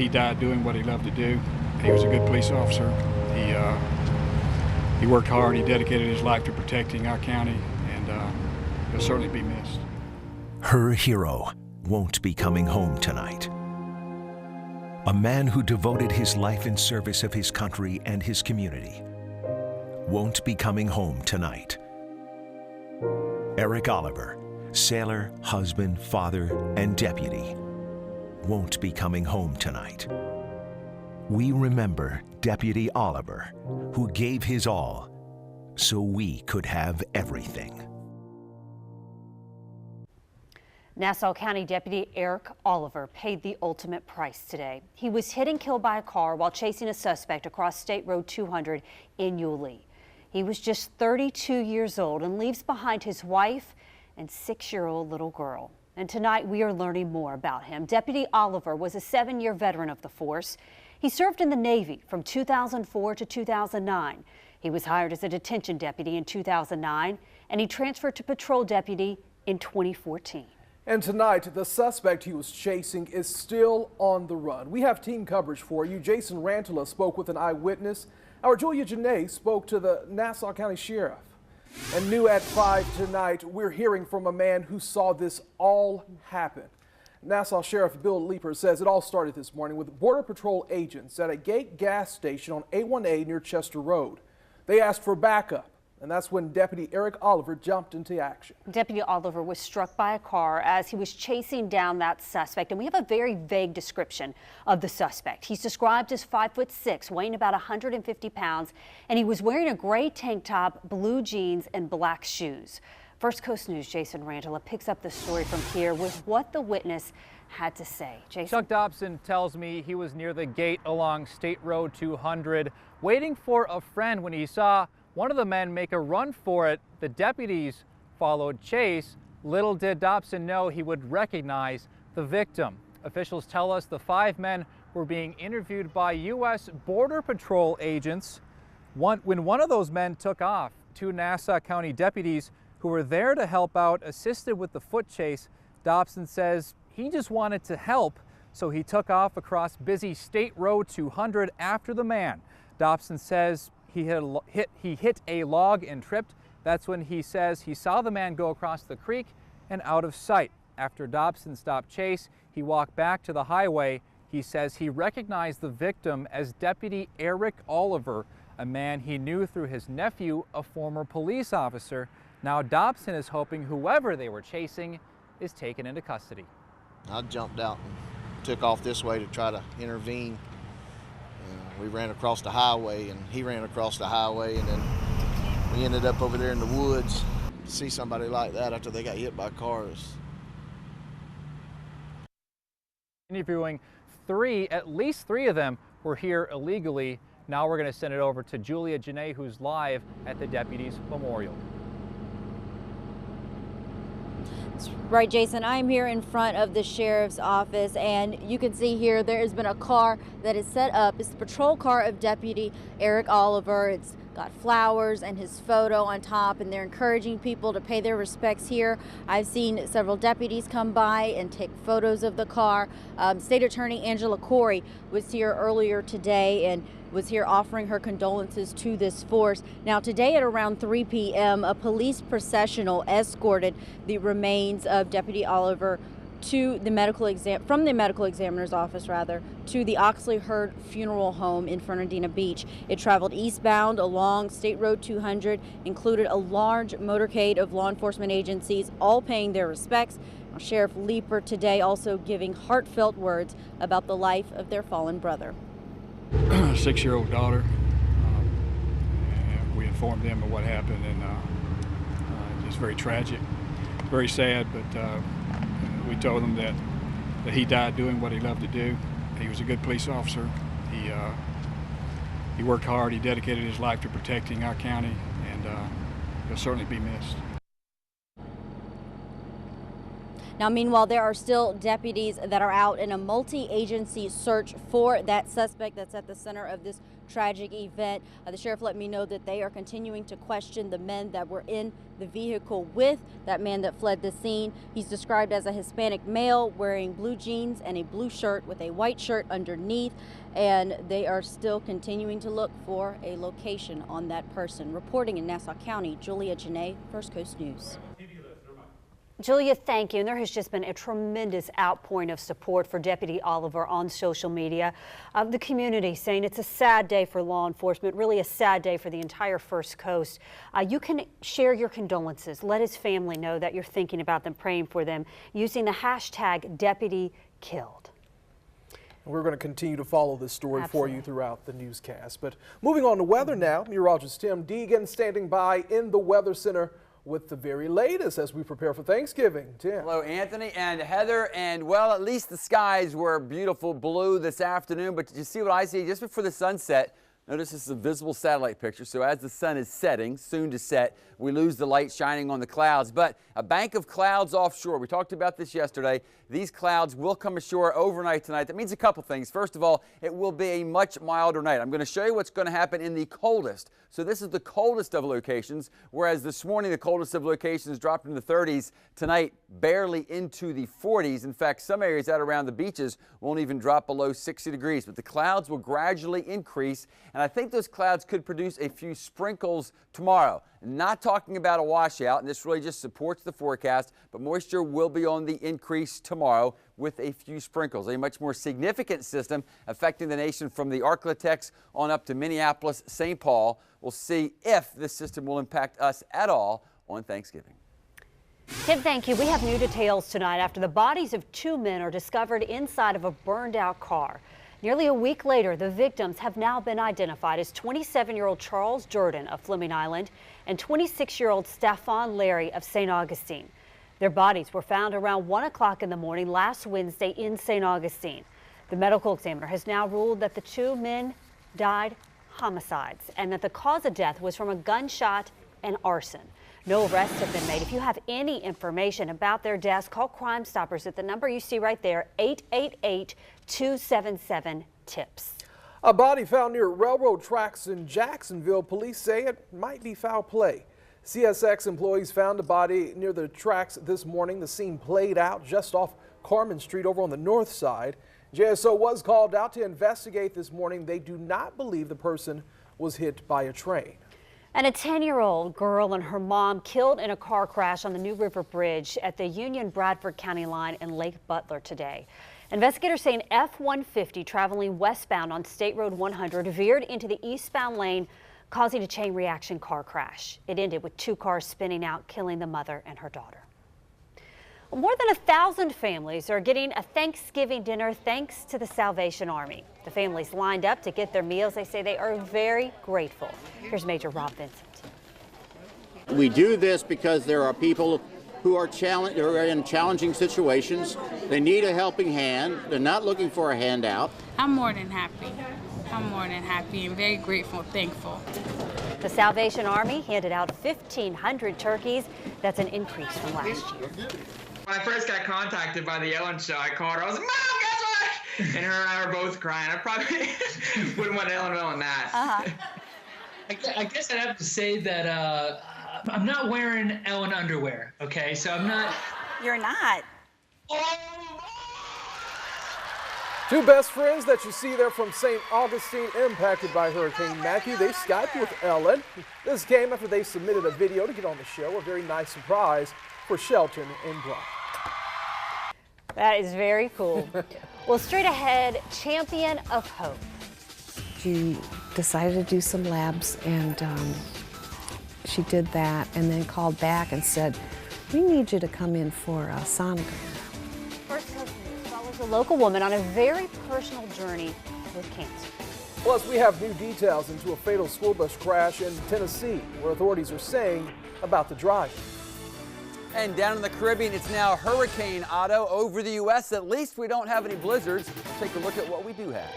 he died doing what he loved to do. He was a good police officer. He worked hard. He dedicated his life to protecting our county, and he'll certainly be missed. Her hero won't be coming home tonight. A man who devoted his life in service of his country and his community won't be coming home tonight. Eric Oliver, sailor, husband, father, and deputy, won't be coming home tonight. We remember Deputy Oliver, who gave his all so we could have everything. Nassau County Deputy Eric Oliver paid the ultimate price today. He was hit and killed by a car while chasing a suspect across State Road 200 in Yulee. He was just 32 years old and leaves behind his wife and 6-year-old little girl. And tonight we are learning more about him. Deputy Oliver was a 7-year veteran of the force. He served in the Navy from 2004 to 2009. He was hired as a detention deputy in 2009, and he transferred to patrol deputy in 2014. And tonight, the suspect he was chasing is still on the run. We have team coverage for you. Jason Rantala spoke with an eyewitness. Our Julia Janae spoke to the Nassau County Sheriff. And new at 5 tonight, we're hearing from a man who saw this all happen. Nassau Sheriff Bill Leeper says it all started this morning with Border Patrol agents at a gate gas station on A1A near Chester Road. They asked for backup, and that's when Deputy Eric Oliver jumped into action. Deputy Oliver was struck by a car as he was chasing down that suspect, and we have a very vague description of the suspect. He's described as 5'6", weighing about 150 pounds, and he was wearing a gray tank top, blue jeans, and black shoes. First Coast News' Jason Rantala picks up the story from here with what the witness had to say. Jason? Chuck Dobson tells me he was near the gate along State Road 200 waiting for a friend when he saw one of the men make a run for it. The deputies followed chase. Little did Dobson know he would recognize the victim. Officials tell us the 5 men were being interviewed by U.S. Border Patrol agents. When one of those men took off, 2 Nassau County deputies who were there to help out assisted with the foot chase. Dobson says he just wanted to help, so he took off across busy State Road 200 after the man. Dobson says he hit a log and tripped. That's when he says he saw the man go across the creek and out of sight. After Dobson stopped chase, he walked back to the highway. He says he recognized the victim as Deputy Eric Oliver, a man he knew through his nephew, a former police officer. Now Dobson is hoping whoever they were chasing is taken into custody. I jumped out and took off this way to try to intervene. We ran across the highway and he ran across the highway, and then we ended up over there in the woods. To see somebody like that after they got hit by cars. Interviewing at least three of them were here illegally. Now we're going to send it over to Julia Janae, who's live at the deputy's memorial. Right, Jason, I'm here in front of the sheriff's office, and you can see here there has been a car that is set up. It's the patrol car of Deputy Eric Oliver. It's got flowers and his photo on top, and they're encouraging people to pay their respects here. I've seen several deputies come by and take photos of the car. State Attorney Angela Corey was here earlier today and was here offering her condolences to this force. Now today at around 3 p.m. a police processional escorted the remains of Deputy Oliver to the from the medical examiner's office to the Oxley Hurd Funeral Home in Fernandina Beach. It traveled eastbound along State Road 200, included a large motorcade of law enforcement agencies, all paying their respects. Sheriff Leeper today also giving heartfelt words about the life of their fallen brother. 6-year-old daughter. We informed them of what happened, and it's very tragic, very sad, but we told them that he died doing what he loved to do. He was a good police officer. He worked hard. He dedicated his life to protecting our county, and he'll certainly be missed. Now, meanwhile, there are still deputies that are out in a multi-agency search for that suspect that's at the center of this tragic event. The sheriff let me know that they are continuing to question the men that were in the vehicle with that man that fled the scene. He's described as a Hispanic male wearing blue jeans and a blue shirt with a white shirt underneath, and they are still continuing to look for a location on that person. Reporting in Nassau County, Julia Janae, First Coast News. Julia, thank you. And there has just been a tremendous outpouring of support for Deputy Oliver on social media. The community saying it's a sad day for law enforcement, really a sad day for the entire First Coast. You can share your condolences. Let his family know that you're thinking about them, praying for them, using the hashtag #DeputyKilled. We're going to continue to follow this story for you throughout the newscast. But moving on to weather now, meteorologist Tim Deegan standing by in the Weather Center with the very latest as we prepare for Thanksgiving. Tim. Hello, Anthony and Heather. And, well, at least the skies were beautiful blue this afternoon. But did you see what I see just before the sunset? Notice this is a visible satellite picture. So as the sun is setting, soon to set, we lose the light shining on the clouds. But a bank of clouds offshore. We talked about this yesterday. These clouds will come ashore overnight tonight. That means a couple things. First of all, it will be a much milder night. I'm going to show you what's going to happen in the coldest. So this is the coldest of locations, whereas this morning the coldest of locations dropped in the 30s. Tonight, barely into the 40s. In fact, some areas out around the beaches won't even drop below 60 degrees. But the clouds will gradually increase, and I think those clouds could produce a few sprinkles tomorrow. Not talking about a washout, and this really just supports the forecast, but moisture will be on the increase tomorrow with a few sprinkles. A much more significant system affecting the nation from the Arklatex on up to Minneapolis, St. Paul. We'll see if this system will impact us at all on Thanksgiving. Tim, thank you. We have new details tonight after the bodies of 2 men are discovered inside of a burned out car. Nearly a week later, the victims have now been identified as 27-year-old Charles Jordan of Fleming Island and 26-year-old Stefan Larry of St. Augustine. Their bodies were found around 1 o'clock in the morning last Wednesday in St. Augustine. The medical examiner has now ruled that the 2 men died homicides and that the cause of death was from a gunshot and arson. No arrests have been made. If you have any information about their deaths, call Crime Stoppers at the number you see right there, 888-277-TIPS. A body found near railroad tracks in Jacksonville. Police say it might be foul play. CSX employees found a body near the tracks this morning. The scene played out just off Carmen Street over on the north side. JSO was called out to investigate this morning. They do not believe the person was hit by a train. And a 10-year-old girl and her mom killed in a car crash on the New River Bridge at the Union-Bradford County line in Lake Butler today. Investigators say an F-150 traveling westbound on State Road 100 veered into the eastbound lane, causing a chain reaction car crash. It ended with 2 cars spinning out, killing the mother and her daughter. More than 1,000 families are getting a Thanksgiving dinner thanks to the Salvation Army. The families lined up to get their meals. They say they are very grateful. Here's Major Rob Vincent. We do this because there are people who are in challenging situations. They need a helping hand. They're not looking for a handout. I'm more than happy. I'm more than happy and very grateful, thankful. The Salvation Army handed out 1,500 turkeys. That's an increase from last year. When I first got contacted by the Ellen show, I called her. I was like, Mom, guess what? And her and I were both crying. I probably wouldn't want Ellen on that. I guess I'd have to say that I'm not wearing Ellen underwear, okay? So I'm not. You're not. Oh! 2 best friends that you see there from St. Augustine impacted by Hurricane Matthew. They Skyped with Ellen. This came after they submitted a video to get on the show. A very nice surprise for Shelton and Brock. That is very cool. Well, straight ahead, Champion of Hope. She decided to do some labs, and she did that and then called back and said, we need you to come in for a sonogram. First Coast News follows a local woman on a very personal journey with cancer. Plus, we have new details into a fatal school bus crash in Tennessee, where authorities are saying about the driver. And down in the Caribbean, it's now Hurricane Otto over the U.S. At least we don't have any blizzards. Take a look at what we do have.